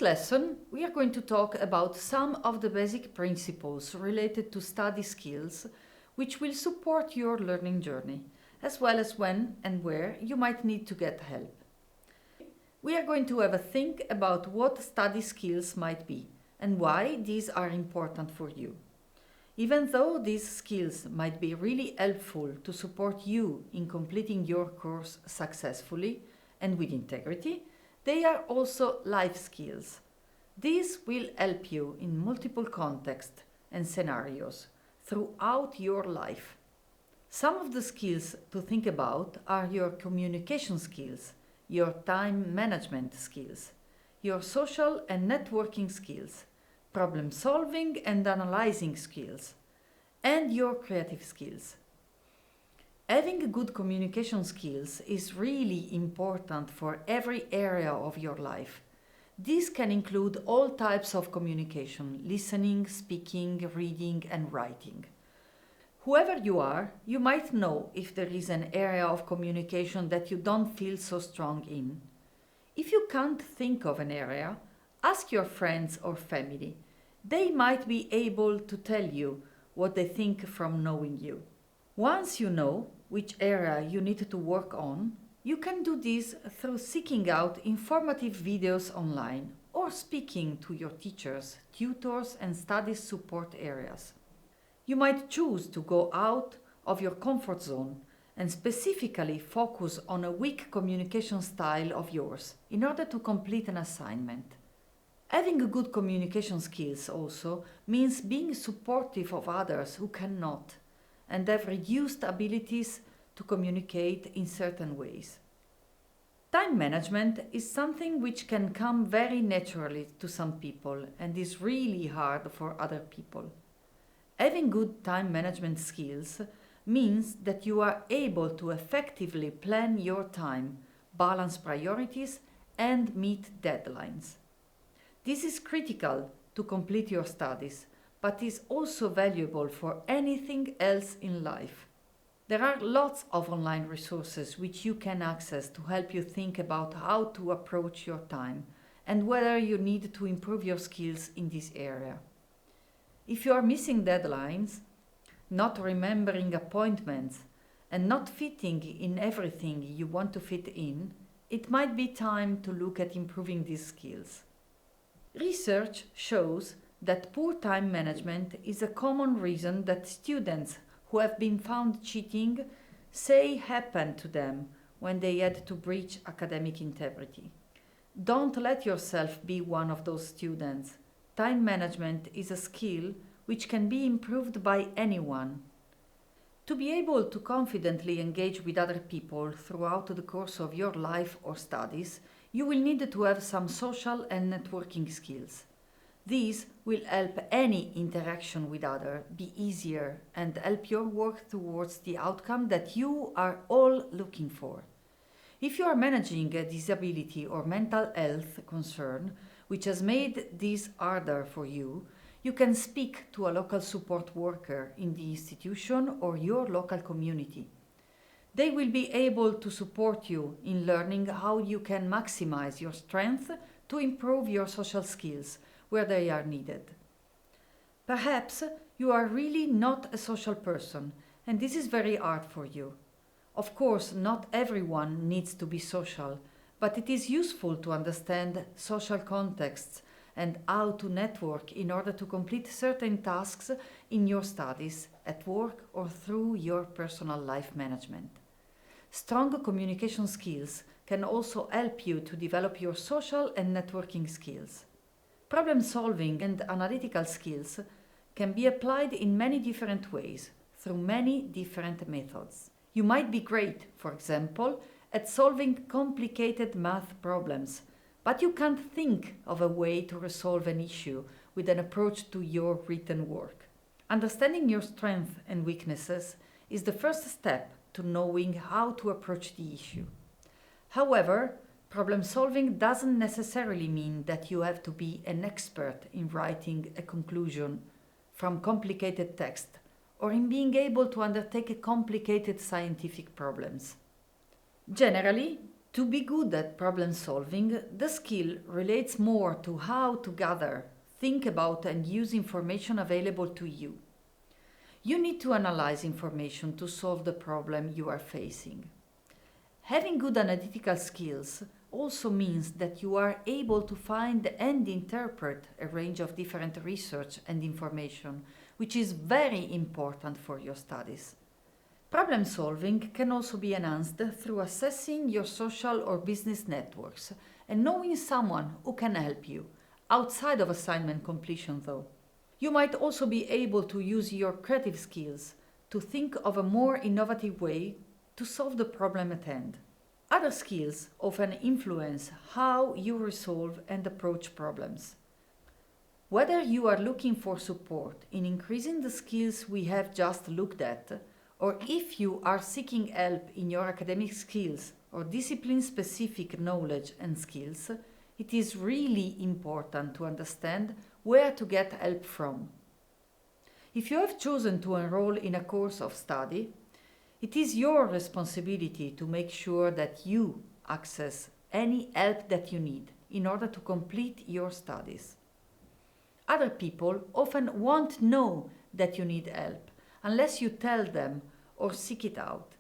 lesson, we are going to talk about some of the basic principles related to study skills which will support your learning journey, as well as when and where you might need to get help. We are going to have a think about what study skills might be and why these are important for you. Even though these skills might be really helpful to support you in completing your course successfully and with integrity, they are also life skills. These will help you in multiple contexts and scenarios throughout your life. Some of the skills to think about are your communication skills, your time management skills, your social and networking skills, problem solving and analyzing skills, and your creative skills. Having good communication skills is really important for every area of your life. This can include all types of communication: listening, speaking, reading, and writing. Whoever you are, you might know if there is an area of communication that you don't feel so strong in. If you can't think of an area, ask your friends or family. They might be able to tell you what they think from knowing you. Once you know which area you need to work on, you can do this through seeking out informative videos online or speaking to your teachers, tutors, and study support areas. You might choose to go out of your comfort zone and specifically focus on a weak communication style of yours in order to complete an assignment. Having good communication skills also means being supportive of others who cannot and have reduced abilities to communicate in certain ways. Time management is something which can come very naturally to some people and is really hard for other people. Having good time management skills means that you are able to effectively plan your time, balance priorities, and meet deadlines. This is critical to complete your studies, but is also valuable for anything else in life. There are lots of online resources which you can access to help you think about how to approach your time and whether you need to improve your skills in this area. If you are missing deadlines, not remembering appointments, and not fitting in everything you want to fit in, it might be time to look at improving these skills. Research shows that poor time management is a common reason that students who have been found cheating say happened to them when they had to breach academic integrity. Don't let yourself be one of those students. Time management is a skill which can be improved by anyone. To be able to confidently engage with other people throughout the course of your life or studies, you will need to have some social and networking skills. These will help any interaction with others be easier and help your work towards the outcome that you are all looking for. If you are managing a disability or mental health concern which has made this harder for you, you can speak to a local support worker in the institution or your local community. They will be able to support you in learning how you can maximize your strength to improve your social skills where they are needed. Perhaps you are really not a social person, and this is very hard for you. Of course, not everyone needs to be social, but it is useful to understand social contexts and how to network in order to complete certain tasks in your studies, at work, or through your personal life management. Strong communication skills can also help you to develop your social and networking skills. Problem solving and analytical skills can be applied in many different ways, through many different methods. You might be great, for example, at solving complicated math problems, but you can't think of a way to resolve an issue with an approach to your written work. Understanding your strengths and weaknesses is the first step to knowing how to approach the issue. However, problem solving doesn't necessarily mean that you have to be an expert in writing a conclusion from complicated text or in being able to undertake complicated scientific problems. Generally, To be good at problem solving, the skill relates more to how to gather, think about, and use information available to you. You need to analyze information to solve the problem you are facing. Having good analytical skills also means that you are able to find and interpret a range of different research and information, which is very important for your studies. Problem solving can also be enhanced through assessing your social or business networks and knowing someone who can help you, outside of assignment completion though. You might also be able to use your creative skills to think of a more innovative way to solve the problem at hand. Other skills often influence how you resolve and approach problems. Whether you are looking for support in increasing the skills we have just looked at, or if you are seeking help in your academic skills or discipline-specific knowledge and skills, it is really important to understand where to get help from. If you have chosen to enroll in a course of study, it is your responsibility to make sure that you access any help that you need in order to complete your studies. Other people often won't know that you need help unless you tell them or seek it out.